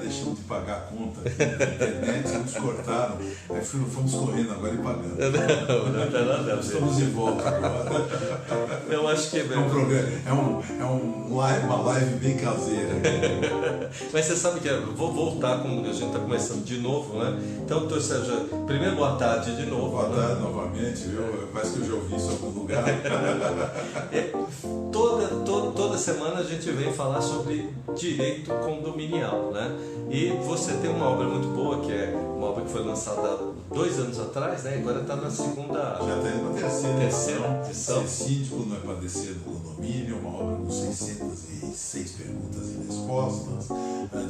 deixamos de pagar a conta aqui na internet, nos cortaram, aí fomos correndo agora e pagando. Não tem nada a ver. Estamos de volta agora. Eu acho que É um programa, uma live bem caseira. Mas você sabe que eu vou voltar, como a gente está começando de novo, né? Então, Sérgio, primeiro boa tarde de novo. Boa tarde novamente, viu? Parece que eu já ouvi isso em algum lugar. Toda semana a gente vem falar sobre direito condominial, né? E você tem uma obra muito boa, que é uma obra que foi lançada 2 anos atrás, né? Agora está na segunda... Já está indo na terceira edição. Ser síndico não é padecer do condomínio, uma obra com 606 perguntas e respostas,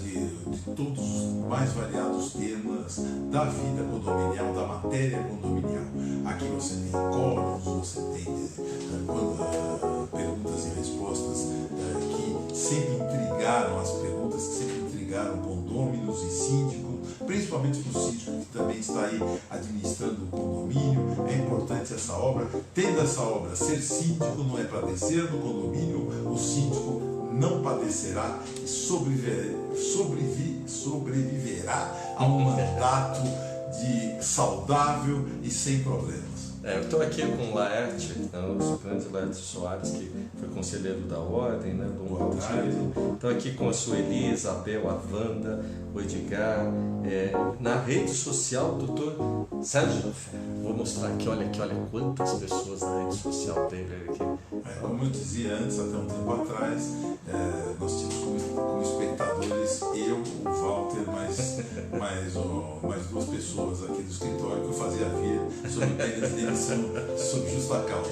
de todos os mais variados temas da vida condominial, da matéria condominial. Aqui você tem códigos, você tem perguntas e respostas que sempre intrigaram as perguntas, que sempre intrigaram condôminos e síndicos, principalmente para o síndico que também está aí administrando o condomínio. É importante essa obra. Tendo essa obra, ser síndico não é padecer no condomínio, o síndico não padecerá e sobreviverá a um mandato saudável e sem problemas. Eu estou aqui com o Laerte, o grande Laerte Soares, que foi conselheiro da Ordem, né, do Coutinho. Estou aqui com a Sueli, a Isabel, a Wanda, o Edgar. Na rede social, o doutor Sérgio. Vou mostrar aqui, olha quantas pessoas na rede social dele aqui. Como eu dizia antes, até um tempo atrás, nós tínhamos como espectadores eu, o Walter, mais 2 pessoas aqui do escritório que eu fazia vir sobre pena de demissão sob justa causa.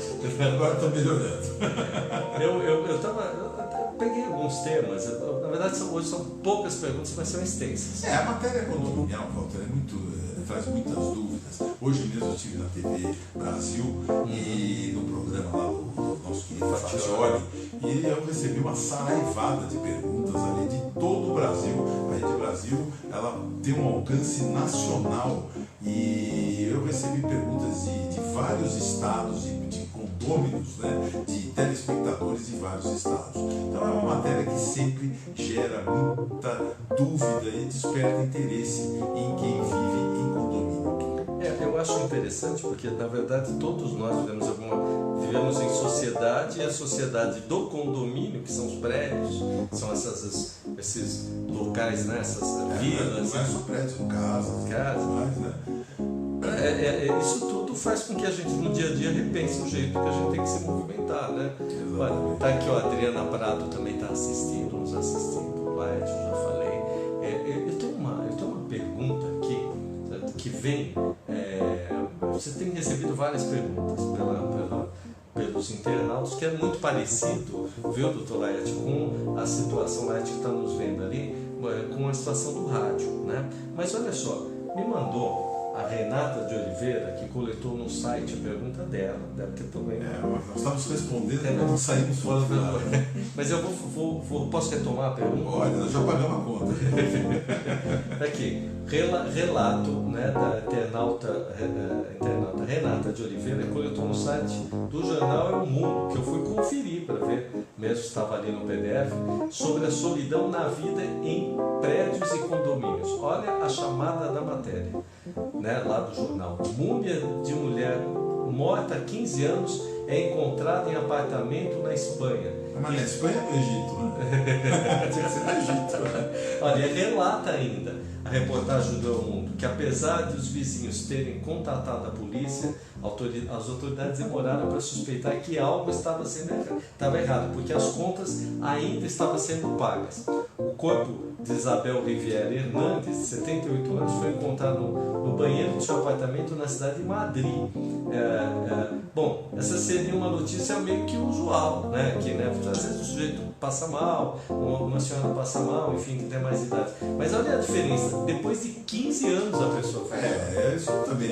Agora está melhorando. Eu peguei alguns temas, na verdade hoje são poucas perguntas, mas são extensas. A matéria condominial, Walter, traz muitas dúvidas. Hoje mesmo eu estive na TV Brasil e no programa lá do nosso querido Fatioli, e eu recebi uma saraivada de perguntas ali de todo o Brasil. A Rede Brasil, ela tem um alcance nacional e eu recebi perguntas de vários estados, de condôminos, né, de telespectadores de vários estados. Então é uma matéria que sempre gera muita dúvida e desperta interesse em quem vive em condomínio. Eu acho interessante porque, na verdade, todos nós vivemos em sociedade, e a sociedade do condomínio, que são os prédios, são esses locais, né, essas vilas. Não é só prédio, casas. Mais, né? Isso tudo faz com que a gente, no dia a dia, repense o jeito que a gente tem que se movimentar, né? Tá aqui, a Adriana Prado também está nos assistindo. Lá, eu já falei. Eu tenho uma pergunta aqui, que vem... você tem recebido várias perguntas pelos internautas, que é muito parecido, viu, doutor Laerte, com a situação, Laerte, que está nos vendo ali, com a situação do rádio, né? Mas olha só, me mandou a Renata de Oliveira, que coletou no site a pergunta dela, deve ter também. Nós estamos respondendo quando não saímos fora do ar. Mas eu posso retomar a pergunta? Olha, nós já pagamos a conta. Aqui, relato, né, da internauta Renata de Oliveira, coletou no site do jornal É o Mundo, que eu fui conferir para ver, mesmo estava ali no PDF, sobre a solidão na vida em prédios e condomínios. Olha a chamada da matéria, né, lá do jornal. Múmia de mulher morta há 15 anos é encontrada em apartamento na Espanha. Mas na Espanha é no Egito, né? Tinha que ser no Egito. Olha, relata ainda a reportagem do El Mundo que, apesar de os vizinhos terem contatado a polícia, as autoridades demoraram para suspeitar que algo estava errado, porque as contas ainda estavam sendo pagas. O corpo de Isabel Riviera Hernandes, de 78 anos, foi encontrado no banheiro de seu apartamento na cidade de Madrid. Bom, essa seria uma notícia meio que usual, né? Que, né, às vezes o sujeito passa mal, uma senhora passa mal, enfim, que tem mais idade. Mas olha a diferença, depois de 15 anos a pessoa faz. Isso também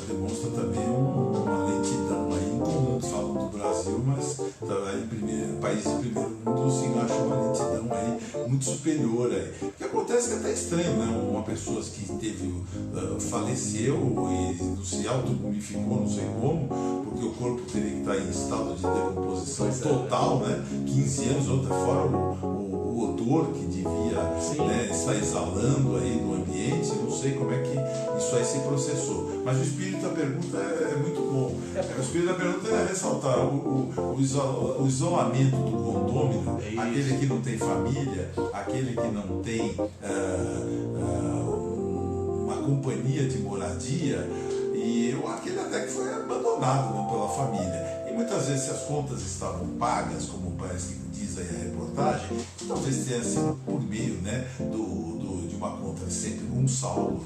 demonstra também uma lentidão aí incomum. Falam do Brasil, mas em países de primeiro mundo se acha uma lentidão aí muito superior aí. O que acontece é que é até estranho, né? Uma pessoa que faleceu e não se automumificou, não sei como, porque o corpo teria que estar em estado de decomposição total, né? 15 anos, outra fora o odor odor que devia, né, estar exalando aí no ambiente. Eu não sei como é que isso aí se processou. Mas o espírito da pergunta é muito bom. O espírito da pergunta é ressaltar o isolamento do condômino, aquele que não tem família, aquele que não tem uma companhia de moradia, e aquele até que foi abandonado, né, pela família. E muitas vezes, se as contas estavam pagas, como parece que diz aí a reportagem, talvez tenha sido por meio, né, de uma conta sempre com um saldo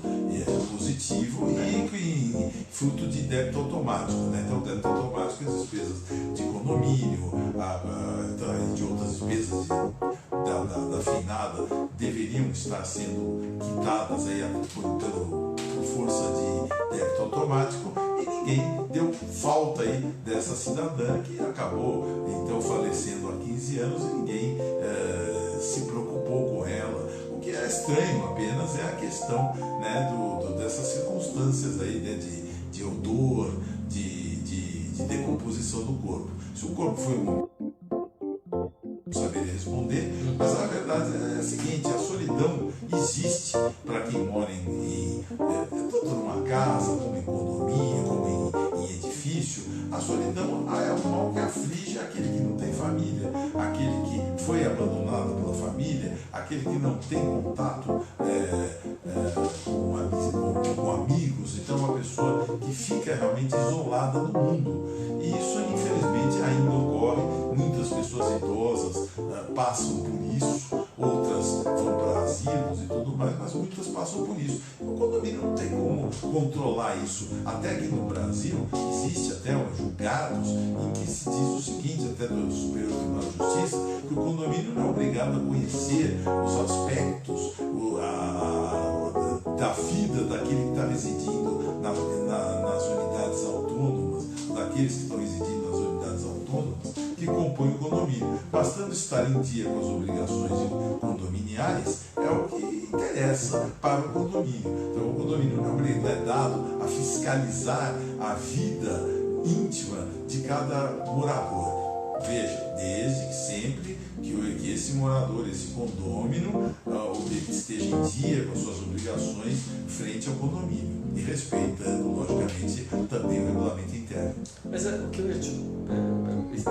positivo e fruto de débito automático. Né? Então, débito automático, as despesas de condomínio, de outras despesas da finada deveriam estar sendo quitadas aí por força de débito automático, e ninguém deu falta aí dessa cidadã que acabou então falecendo há 15 anos e ninguém se preocupou com ela. O que é estranho apenas é a questão, né, dessas circunstâncias aí, né, de odor, de decomposição do corpo. Se o corpo foi não saberia responder, mas a verdade é a seguinte: a solidão existe para quem mora tanto numa casa, como em condomínio, como em edifício. A solidão é um mal que aflige aquele que não tem família, aquele que foi abandonado pela família, aquele que não tem contato com amigos. Então, uma pessoa que fica realmente isolada no mundo. E isso, infelizmente, ainda ocorre. Muitas pessoas idosas passam por isso, outras vão para asilos e tudo mais, mas muitas passam por isso. O condomínio não tem como controlar isso. Até aqui no Brasil existe até julgados em que se diz o seguinte, até do Superior Tribunal de Justiça, que o condomínio não é obrigado a conhecer os aspectos da vida daquele que está residindo nas unidades autônomas, daqueles que estão residindo nas unidades autônomas que compõem o condomínio. Bastando estar em dia com as obrigações condominiais é o que interessa para o condomínio. Então, o condomínio não é dado a fiscalizar a vida íntima de cada morador. Veja, desde que sempre que esse morador, esse condômino, ele esteja em dia com as suas obrigações frente ao condomínio e respeitando, logicamente, também o regulamento interno. Mas o que eu ia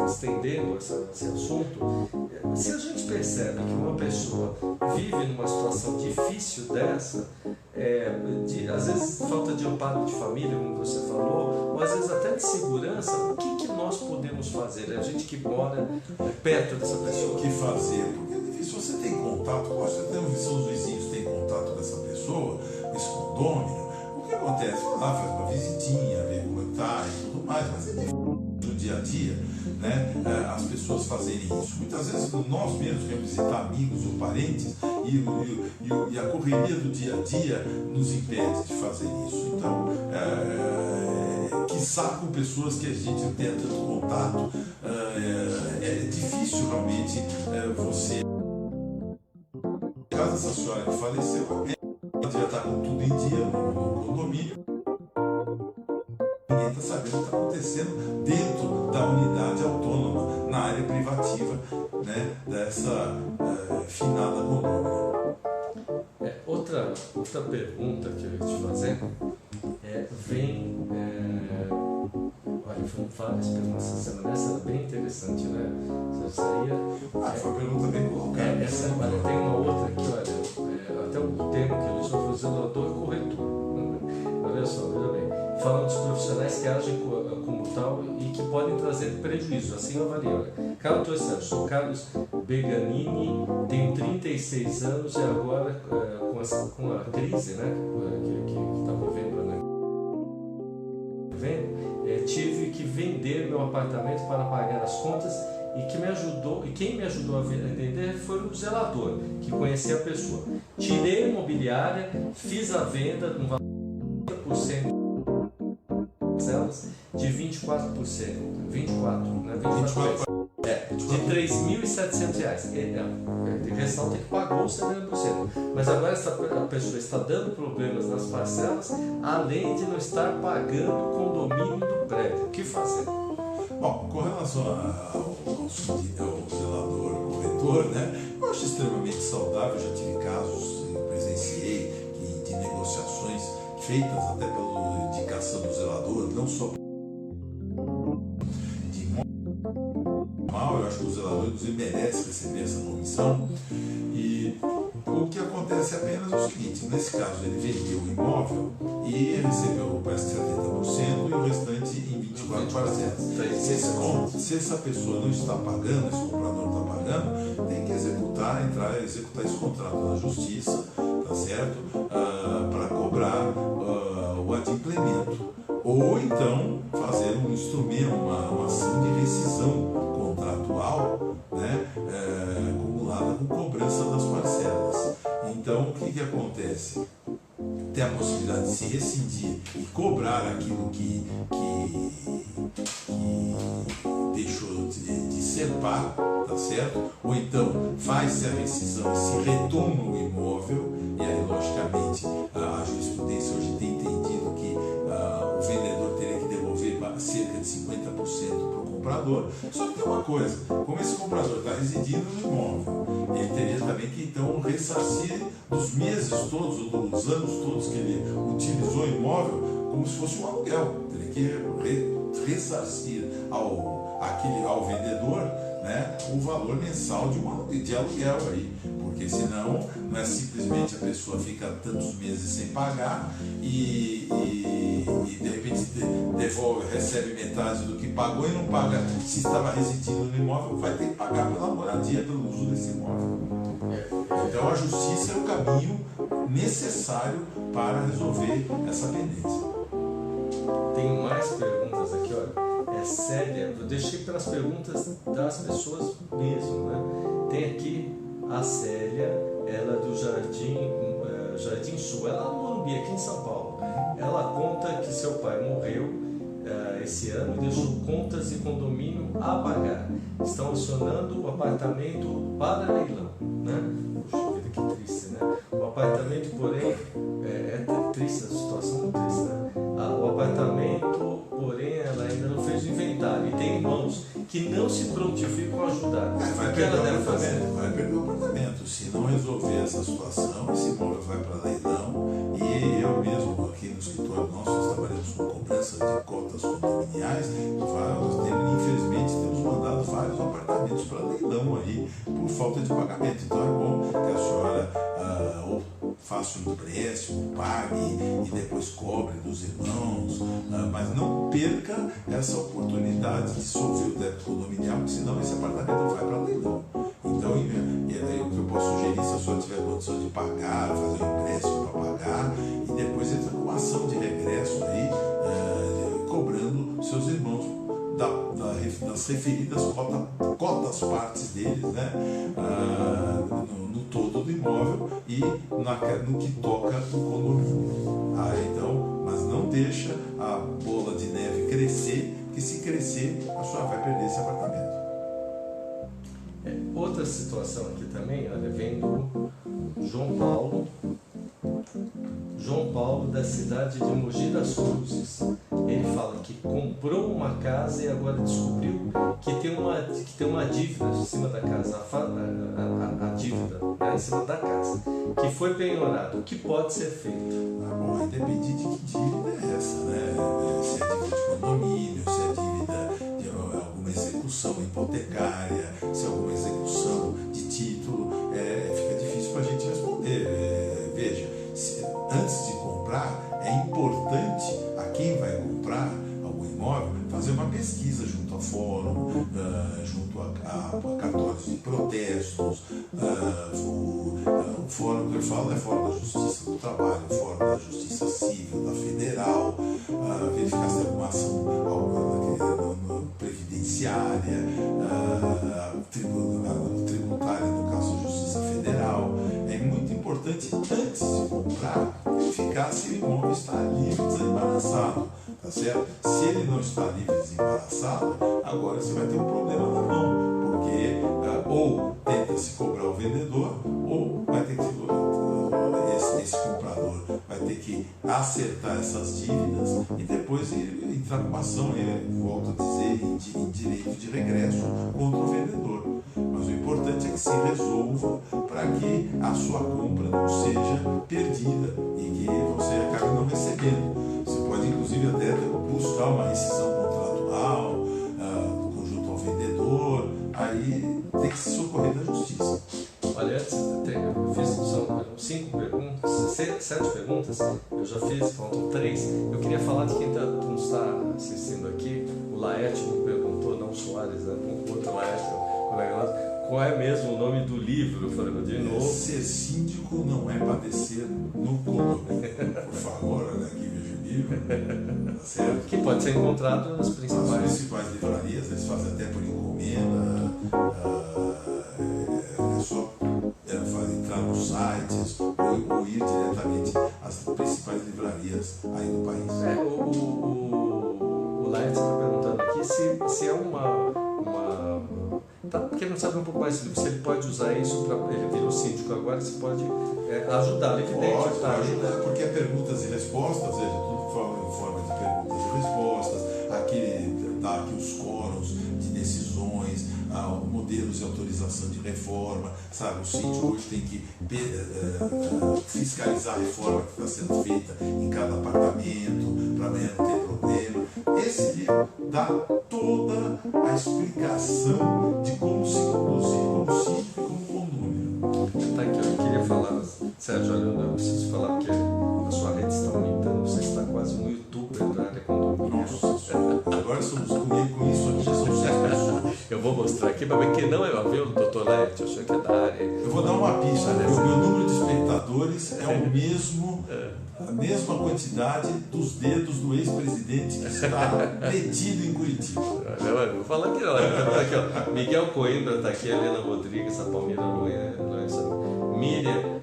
estendendo esse assunto, se a gente percebe que uma pessoa vive numa situação difícil dessa, às vezes falta de amparo de família, como você falou, ou às vezes até de segurança, o que nós podemos fazer? A gente que mora perto dessa pessoa. O que fazer? Porque se você tem contato, se os vizinhos têm contato com essa pessoa, esse condômino, o que acontece? Vai lá, faz uma visitinha, vê como está e tudo mais, mas é difícil no dia a dia, né, as pessoas fazerem isso. Muitas vezes nós mesmos queremos visitar amigos ou parentes e a correria do dia a dia nos impede de fazer isso. Então, quiçá com pessoas que a gente não tenha tanto contato, é difícil realmente você. No caso dessa senhora que faleceu, ela devia estar com tudo em dia no condomínio. Ninguém está sabendo o que está acontecendo dentro da unidade autônoma, na área privativa, né, dessa finada condomínio. Outra pergunta que eu ia te fazer olha, foram várias perguntas essa semana, essa era bem interessante, né? Foi uma pergunta bem colocada. Tem uma outra aqui, olha, até o termo que eles usam foi zelador corretor. Olha só, veja bem. Falando dos profissionais que agem como tal e que podem trazer prejuízo, assim eu avalio. Olha, Carlos Torcelo, sou Carlos Beganini, tenho 36 anos e agora com a crise, né, que está vivendo, né? Tive que vender meu apartamento para pagar as contas e quem me ajudou a vender foi o zelador, que conhecia a pessoa. Tirei a imobiliária, fiz a venda com valor de 30% de 24%, 24, né? 24%. De R$3.700. Ele ressalta que pagou 70%. Mas agora a pessoa está dando problemas nas parcelas, além de não estar pagando o condomínio do prédio. O que fazer? Bom, com relação ao zelador, corretor, né? Eu acho extremamente saudável. Já tive casos, eu presenciei de negociações feitas até pela indicação do zelador, não só de mal, eu acho que o zelador merece receber essa comissão. E o que acontece apenas é o seguinte: nesse caso ele vendeu o imóvel e recebeu parece que 70% e o restante em 24 parcelas. Se essa pessoa não está pagando, esse comprador não está pagando, tem que executar esse contrato na justiça, tá certo? Para cobrar o adimplemento. Ou então fazer um instrumento, uma ação de rescisão contratual, né, acumulada com cobrança das parcelas. Então, o que acontece? Tem a possibilidade de se rescindir e cobrar aquilo que deixou de ser pago, tá certo? Ou então faz-se a rescisão e se retoma o imóvel, e aí, logicamente, a jurisprudência hoje tem entendido que o vendedor teria que devolver cerca de 50% para o comprador. Só que tem uma coisa: como esse comprador está residindo no imóvel, ele teria também que então ressarcir dos meses todos, ou dos anos todos que ele utilizou o imóvel, como se fosse um aluguel. Teria que ressarcir ao vendedor, né, o valor mensal de aluguel aí, porque senão não é simplesmente a pessoa fica tantos meses sem pagar e de repente devolve, recebe metade do que pagou e não paga. Se estava residindo no imóvel, vai ter que pagar pela moradia, pelo uso desse imóvel. Então a justiça é o caminho necessário para resolver essa pendência. Tem mais perguntas aqui, olha. Célia, eu deixei pelas perguntas das pessoas mesmo, né? Tem aqui a Célia, ela é do Jardim Sul, ela é no Morumbi, aqui em São Paulo. Ela conta que seu pai morreu esse ano e deixou contas de condomínio a pagar. Estão acionando o apartamento para leilão, né? Puxa vida, que triste, né? O apartamento, porém, é triste, a situação muito triste, né? O apartamento, porém, ela ainda não fez o inventário e tem irmãos que não se prontificam a ajudar. Vai perder o apartamento. Se não resolver essa situação, esse imóvel vai para leilão. E eu mesmo, aqui no escritório nosso, nós trabalhamos com cobrança de cotas condominiais. Infelizmente, temos mandado vários apartamentos para leilão aí, por falta de pagamento. Então é bom que a senhora faça um empréstimo, pague e depois cobre dos irmãos, mas não perca essa oportunidade de dissolver o débito condominial, porque senão esse apartamento vai para leilão. Então, o que eu posso sugerir, se a senhora tiver condição de pagar, fazer um empréstimo para pagar, e depois entra com uma ação de regresso aí, cobrando seus irmãos das referidas cotas partes deles, né, no todo do imóvel e no que toca o condomínio. Então, mas não deixa a bola de neve crescer, que se crescer, a senhora vai perder esse apartamento. Outra situação aqui também, olha, vem do João Paulo, da cidade de Mogi das Cruzes. Ele fala que comprou uma casa e agora descobriu que tem uma dívida em cima da casa, a dívida, né, em cima da casa, que foi penhorado. O que pode ser feito? Bom, aí depende de que dívida é essa, né? Se é dívida de condomínio, se é dívida de alguma execução hipotecária, se é alguma execução de título, fica difícil para a gente responder. Veja, antes de comprar, é importante a quem vai comprar algum imóvel fazer uma pesquisa junto a fórum, junto a cartórios de protestos. O fórum que eu falo é Fórum da Justiça do Trabalho, Fórum da Justiça Civil, da Federal, verificar se tem alguma ação previdenciária, tributária, no caso da Justiça Federal. É muito importante, antes de comprar, verificar se o imóvel está livre, desembaraçado, tá certo? Se ele não está livre, desembaraçado, agora você vai ter um problema na mão, porque ou tenta-se cobrar o vendedor, ou vai ter que esse comprador vai ter que acertar essas dívidas e depois entrar com uma ação, volto a dizer, em direito de regresso contra o vendedor. Mas o importante é que se resolva para que a sua compra não seja perdida e que você acabe não recebendo. Você pode, inclusive, até buscar uma rescisão contratual do conjunto ao vendedor, aí tem que se socorrer da justiça. Olha, antes eu fiz são 5 perguntas, 7 perguntas, eu já fiz, faltam 3. Eu queria falar de quem nos está assistindo aqui. O Laerte me perguntou, não Soares, né? Um outro Laerte, colega nosso, qual é mesmo o nome do livro? Eu falei, de novo. Ser síndico não é padecer no condomínio. Por favor, olha aqui, veja o livro. Tá certo? Que pode ser encontrado nas principais livrarias, eles fazem até por encomenda. É só entrar nos sites ou ir diretamente às principais livrarias aí do país. O Laerte está perguntando aqui se é tá querendo saber um pouco mais do livro, se ele pode usar isso para. Ele virou síndico agora, se pode ajudar, evidente. Pode ajudar, porque é perguntas e respostas, veja, tudo fala em forma de perguntas e respostas, dá aqui os quóruns de decisões, modelos de autorização de reforma, sabe? O síndico hoje tem que fiscalizar a reforma que está sendo feita em cada apartamento, para amanhã não ter problema. Esse livro dá toda a explicação de como se conduzir como síndico e como condomínio. Tá aqui, eu queria falar, Sérgio, olha, eu preciso falar porque a sua rede está aumentando, você está quase um youtuber da área condomínio. Nossa senhora, agora somos comigo com isso aqui, já são 6 pessoas. Eu vou mostrar aqui para ver que não é, viu, doutor Laerte, eu sei que é da área. Eu vou dar uma pista, o meu número de espectadores é o mesmo, a mesma quantidade dos dedos do ex-presidente que está detido em Curitiba. Vou falar aqui, ó. Aqui, ó. Miguel Coimbra está aqui, Helena Rodrigues, a Palmeira Lourenço, Miriam,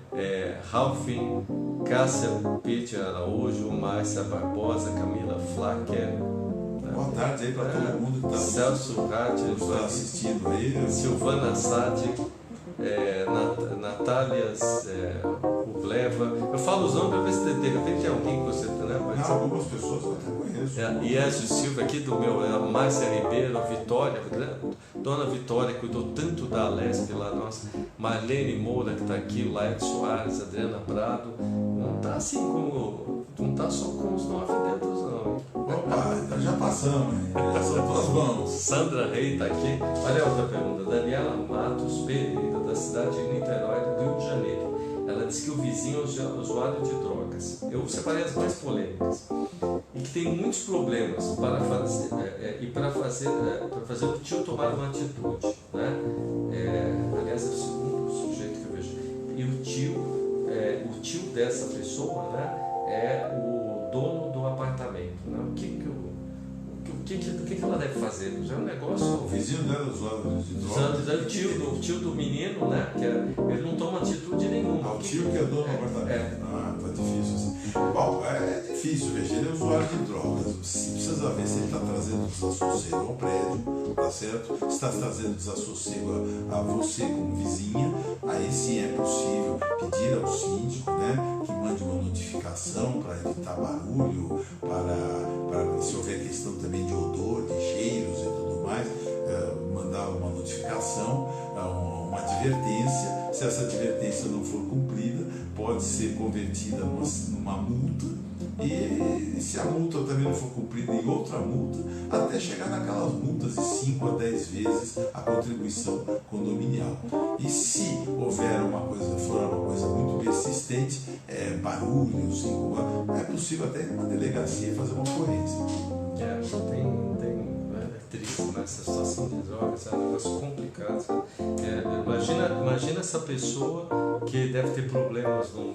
Ralfin, Cássia Pitti Araújo, Márcia Barbosa, Camila Flacker. Boa tarde aí para todo mundo que está Celso Rádio, assistindo aí. Silvana Sade, Natália Ubleva. Eu falo os nomes para ver se de repente é alguém que você algumas pessoas eu até conheço. E a Silvia aqui do meu, Márcia Ribeiro, Vitória, Dona Vitória cuidou tanto da Alesp lá, nossa, Marlene Moura que está aqui, Laerte Soares, Adriana Prado. Não está assim como. Não está só com os 9 dedos, não. Opa, então já passamos, já são 2 mãos. Sandra Rei está aqui. Olha a outra pergunta. Daniela Matos Pereira, da cidade de Niterói, do Rio de Janeiro. Ela diz que o vizinho é usuário de drogas. Eu separei as mais polêmicas. E que tem muitos problemas para fazer o tio tomar uma atitude. Né? Aliás, é o segundo sujeito que eu vejo. E o tio dessa pessoa, né, é o dono do apartamento. Né? O que ela deve fazer? Já é um negócio. O vizinho dela é usuário de drogas. O tio do menino, né? Ele não toma atitude nenhuma. O tio que é dono do apartamento. Tá difícil assim. Bom, é difícil, veja, ele é usuário de drogas. Se precisa ver se ele está trazendo desassossego ao prédio, tá certo? Se está trazendo desassossego a você como vizinha, aí sim é possível pedir ao síndico, né, que mande uma notificação para evitar barulho, para se houver questão também de odor, de cheiros e tudo mais, mandar uma notificação, uma advertência. Se essa advertência não for cumprida, pode ser convertida numa multa, e se a multa também não for cumprida, em outra multa, até chegar naquelas multas de 5 a 10 vezes a contribuição condominial. E se houver for uma coisa muito persistente, barulhos, é possível até ir numa delegacia fazer uma ocorrência. É triste, né? Essa situação de drogas é um negócio complicado. Imagina essa pessoa que deve ter problemas no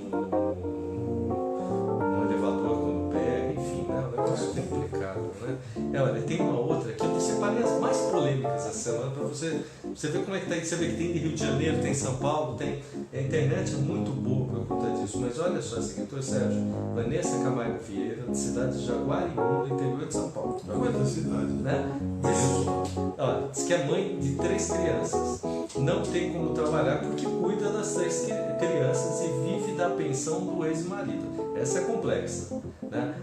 elevador quando pega, enfim, né? É um negócio complicado, né? Olha, tem uma outra aqui, eu separei as mais polêmicas essa semana para você ver como é que tá. Você vê que tem de Rio de Janeiro, tem São Paulo, tem. A internet é muito boa por conta disso, mas olha só, esse aqui, doutor Sérgio, Vanessa Camargo Vieira, da cidade de Jaguariúna, do interior de São Paulo. É uma cidade, né? Diz que é mãe de 3 crianças, não tem como trabalhar porque cuida das 3 crianças e vive da pensão do ex-marido. Essa é complexa, né?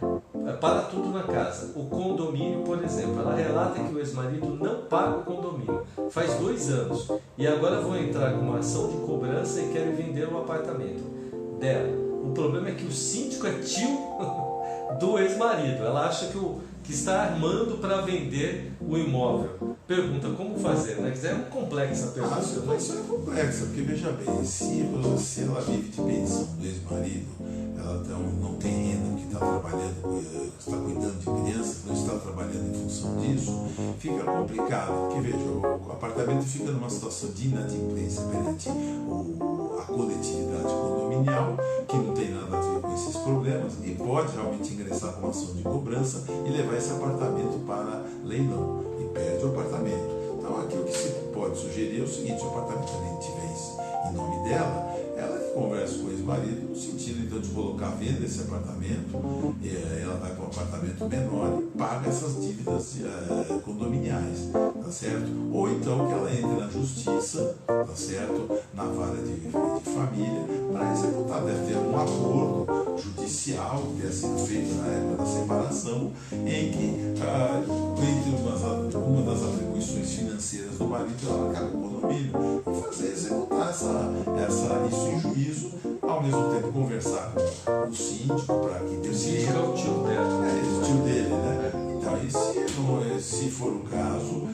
para tudo na casa. O condomínio, por exemplo, ela relata que o ex-marido não paga o condomínio faz 2 anos e agora vão entrar com uma ação de cobrança e querem vender o apartamento dela. O problema é que o síndico é tio do ex-marido. Ela acha que está armando para vender o imóvel. Pergunta como fazer, né? É muito complexa a pergunta. A situação é complexa, porque veja bem, se ela vive de pensão do ex-marido, ela não tem renda que está trabalhando, está cuidando de crianças, não está trabalhando em função disso, fica complicado, porque veja, o apartamento fica numa situação de inadimplência perante a coletividade condominial, que não tem nada a ver com esses problemas, e pode realmente ingressar com uma ação de cobrança e levar esse apartamento para leilão, e perde o apartamento. Então aqui o que se pode sugerir é o seguinte: se o apartamento também tiver em nome dela, ela que conversa com o ex-marido no sentido então de colocar à venda esse apartamento, ela vai para um apartamento menor e paga essas dívidas condominiais, tá certo? Ou então que ela entre na justiça, tá certo? Na vara de família, para executar. Deve ter um acordo judicial que tenha sido feito na época da separação, em que entre uma das atribuições financeiras do marido ela acaba o condomínio e fazer executar isso em juízo, ao mesmo tempo conversar com o síndico para que dê o síndico é o tio dela. É o tio dele, né? Então, e se for o caso,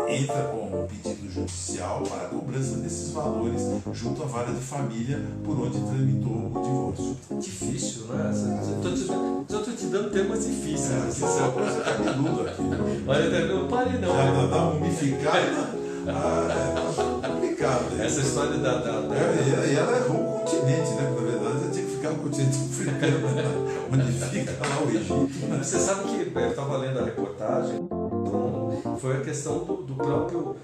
entra com um pedido judicial para a cobrança desses valores junto à vara de família por onde tramitou o divórcio. Difícil, né? Eu estou te dando temas difíceis. Isso é uma coisa cabeluda aqui. Olha, não pare não. Já dá uma umificada. É complicado. Essa história E ela errou o continente, né? Na verdade, ela tinha que ficar no continente africano, né? Onde fica lá o Egito. Você sabe que eu estava lendo a reportagem, foi a questão do próprio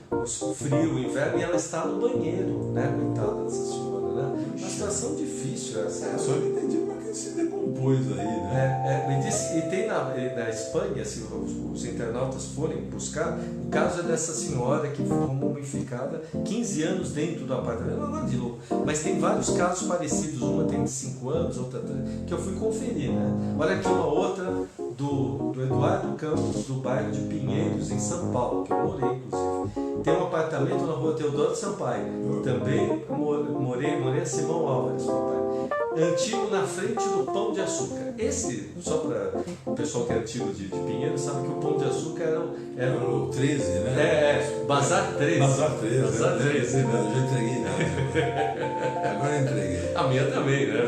frio, o inverno, e ela está no banheiro, né? Coitada dessa senhora, né? Uma situação difícil essa. Só que entendi como é que se decompôs aí, né? E tem na Espanha, se os internautas forem buscar, o caso é dessa senhora que ficou mumificada 15 anos dentro do apartamento, não de louco, mas tem vários casos parecidos, uma tem 5 anos, outra 3, que eu fui conferir, né? Olha aqui uma outra do Eduardo Campos, do bairro de Pinheiros, em São Paulo, que eu morei, inclusive. Tem um apartamento na rua Teodoro Sampaio. Também morei em Simão Álvares, papai. Antigo na frente do Pão de Açúcar. Esse, só para o pessoal que é antigo de Pinheiros, sabe que o Pão de Açúcar era o 13, né? Bazar 13. Bazar 13. Bazar 13. Eu já entreguei nada. Agora eu entreguei. A minha também, né?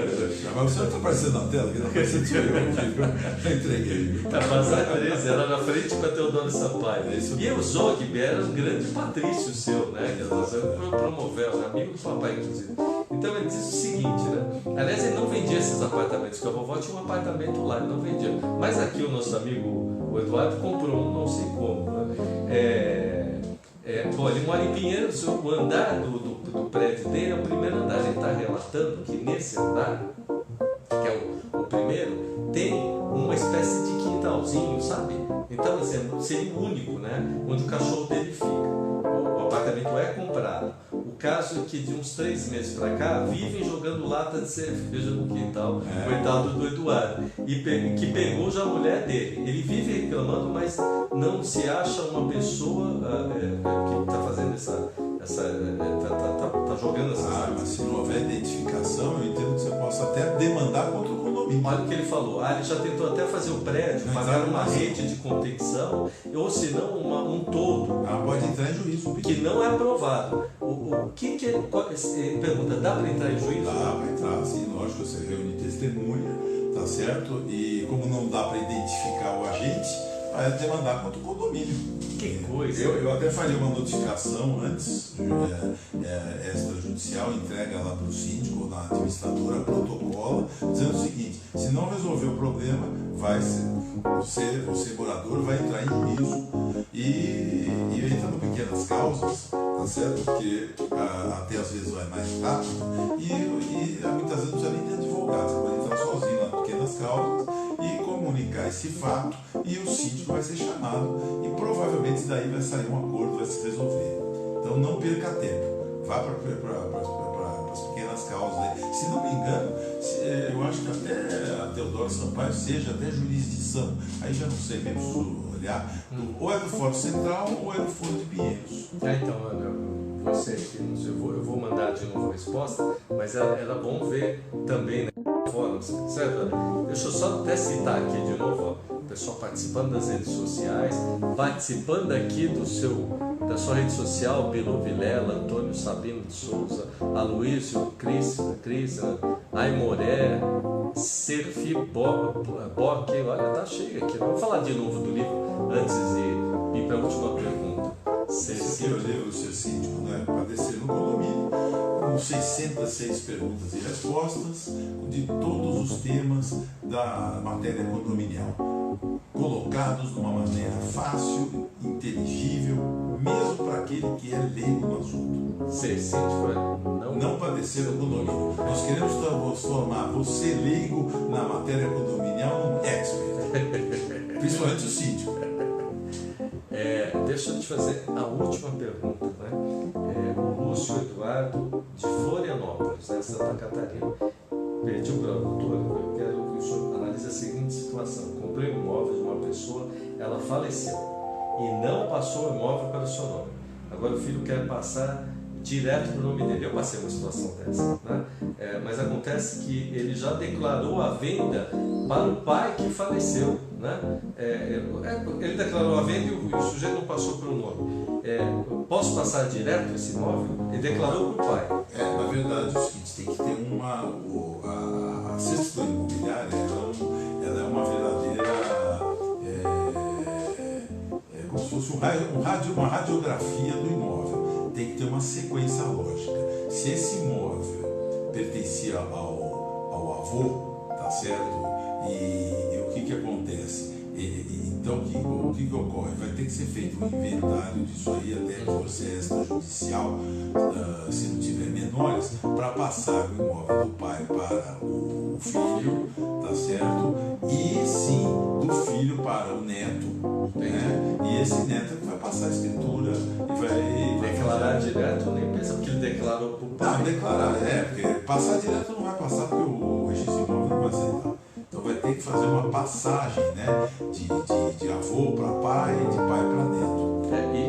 Agora você não está aparecendo na tela, que não aparecendo de eu entreguei. A Bazar 13, era na frente com a Teodoro Sampaio. E o Zogby era um grande patrício seu, né? Que você promoveu, amigo do papai, inclusive. Então ele diz o seguinte, né? Aliás, ele não vendia esses apartamentos, porque a vovó tinha um apartamento lá, ele não vendia. Mas aqui o nosso amigo, o Eduardo, comprou um, não sei como, né? Bom, ele mora em Pinheiros, o andar do prédio dele é o primeiro andar. Ele está relatando que nesse andar, que é o primeiro, tem uma espécie de quintalzinho, sabe? Então, assim, seria o único, né? Onde o cachorro dele fica. O apartamento é comprado. O caso é que de uns 3 meses para cá vivem jogando lata de cerveja no quintal, coitado do Eduardo, e que pegou já a mulher dele. Ele vive reclamando, mas não se acha uma pessoa que está fazendo tá jogando essas armas. Mas se não houver identificação, eu entendo que você possa até demandar contra o condomínio. Olha o que ele falou. Ele já tentou até fazer o prédio, pagar uma rede de contenção, ou se não um todo. Pode entrar em juízo. Que não é aprovado. Pergunta, dá para entrar em juízo? Dá para entrar, sim, lógico, você reúne testemunha, tá certo? E como não dá para identificar o agente, vai demandar contra o condomínio. Que coisa! Eu até faria uma notificação antes, extrajudicial, entrega lá para o síndico ou na administradora, protocola, dizendo o seguinte: se não resolver o problema, você morador vai entrar em juízo e entrando pequenas causas, tá certo? Porque até às vezes vai mais rápido e muitas vezes não precisa nem de advogado, você pode entrar sozinho nas pequenas causas e comunicar esse fato, e o síndico vai ser chamado e provavelmente daí vai sair um acordo, vai se resolver. Então não perca tempo, vá para as pequenas causas aí. Se não me engano, eu acho que até a Teodoro Isidoro Sampaio seja até jurisdição. Aí já não sei, bem preciso olhar. Ou é do Fórum Central ou é do Foro de Pinheiros. Então, você aqui, eu vou mandar de novo a resposta, mas era bom ver também, né? Fórum, certo? Deixa eu só até citar aqui de novo, ó, o pessoal participando das redes sociais, participando aqui da sua rede social, Bilu Vilela, Antônio Sabino de Souza, Aloysio, Cris, Aimoré, Serfi Bock, olha, tá cheio aqui. Vamos falar de novo do livro antes de ir para a última pergunta. Esse aqui é o livro Ser Síndico, né? Padecer no Condomínio, com 606 perguntas e respostas de todos os temas da matéria condominial, colocados de uma maneira fácil, inteligível, mesmo para aquele que é leigo no assunto. Ser síndico não padecer no condomínio. Nós queremos transformar você leigo na matéria condominial num expert, principalmente o síndico. Deixa eu te fazer a última pergunta, né? O Lúcio Eduardo de Florianópolis, né, Santa Catarina, pediu para o doutor: eu quero que o senhor analise a seguinte situação. Comprei um imóvel de uma pessoa, ela faleceu e não passou o imóvel para o seu nome. Agora o filho quer passar direto para o nome dele. Eu passei uma situação dessa, né? Mas acontece que ele já declarou a venda para o pai que faleceu, né? Ele declarou a venda e o sujeito não passou para o nome. Posso passar direto esse imóvel? Ele declarou para o pai. Na verdade, é o seguinte: tem que ter a certidão imobiliária, ela é uma verdadeira, como se fosse uma radiografia do imóvel. Tem que ter uma sequência lógica. Se esse imóvel pertencia ao avô, tá certo? E o que acontece? Então, o que ocorre? Vai ter que ser feito um inventário disso aí, até processo extrajudicial, se não tiver menores, para passar o imóvel do pai para o filho, tá certo? E sim, do filho para o neto, né? E esse neto vai passar a escritura e vai declarar direto, nem pensa, porque ele declarou para o pai. Não, declarar, porque passar direto não vai passar, porque o registro imóvel não vai aceitar. Então vai ter que fazer uma passagem, né, de avô para pai, de pai para neto.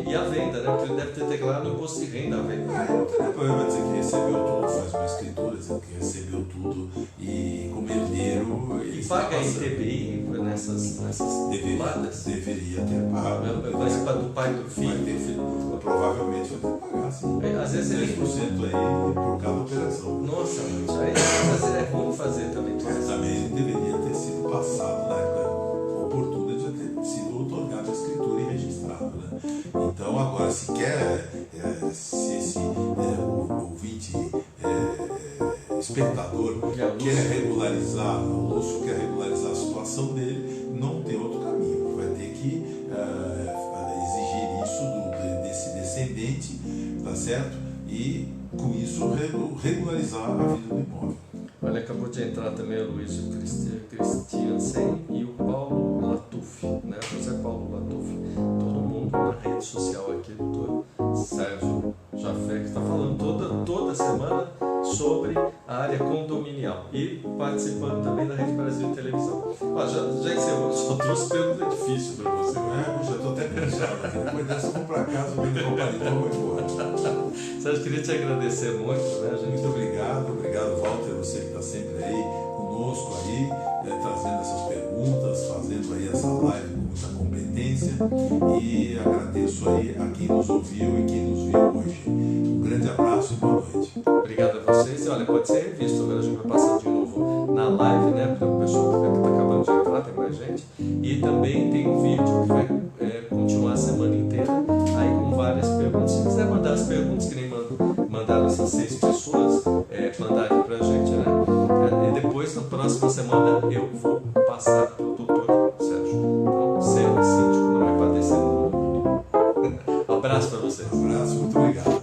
E a venda, né? Porque ele deve ter declarado o imposto de renda à venda. Não tem problema dizer que recebeu tudo, faz uma escritura dizendo que recebeu tudo e como herdeiro ele e paga ITBI nessas ladas? Deveria ter pago. Mas para do pai do filho. Vai ter, provavelmente vai ter que pagar, sim. Às vezes 10% aí por cada operação. Nossa, aí às vezes é ruim fazer também tudo. Também deveria ter sido passado na época oportuna de ter sido otorgada a escritura e registrado, né? Então agora, se esse ouvinte, espectador, quer regularizar, o Lúcio quer regularizar a situação dele, não tem outro caminho. Vai ter que exigir isso desse descendente, tá certo? E com isso regularizar a vida do imóvel. Olha, acabou de entrar também o Luiz Christiansen e o Paulo Latuf, né? José Paulo Latuf. Todo mundo na rede social aqui, doutor Sérgio Jafé, que está falando toda semana sobre a área condominial e participando também da Rede Brasil de Televisão. Já encerrou, só trouxe pergunta difícil para você. Já estou até cansado. Depois dessa eu vou para casa, vou me comparar, então vou embora. Sérgio, queria te agradecer muito, né, gente? Muito obrigado, Walter, você que está sempre aí conosco aí, trazendo essas perguntas, fazendo aí essa live com muita competência, e agradeço aí a quem nos ouviu e quem nos viu hoje. Um grande abraço e boa noite. Obrigado a vocês. E olha, pode ser revisto, agora a gente vai passar de novo na live, né, para o pessoal que está acabando de entrar, tem mais gente, e também tem um vídeo que vai continuar a semana inteira aí com várias perguntas. Se quiser mandar as perguntas que nem mandaram essas 6 pessoas, mandar aqui pra gente, né? E depois, na próxima semana, eu vou passar para o doutor Sérgio. Então, ser síndico não é padecer no mundo. Abraço para vocês. Abraço, muito obrigado.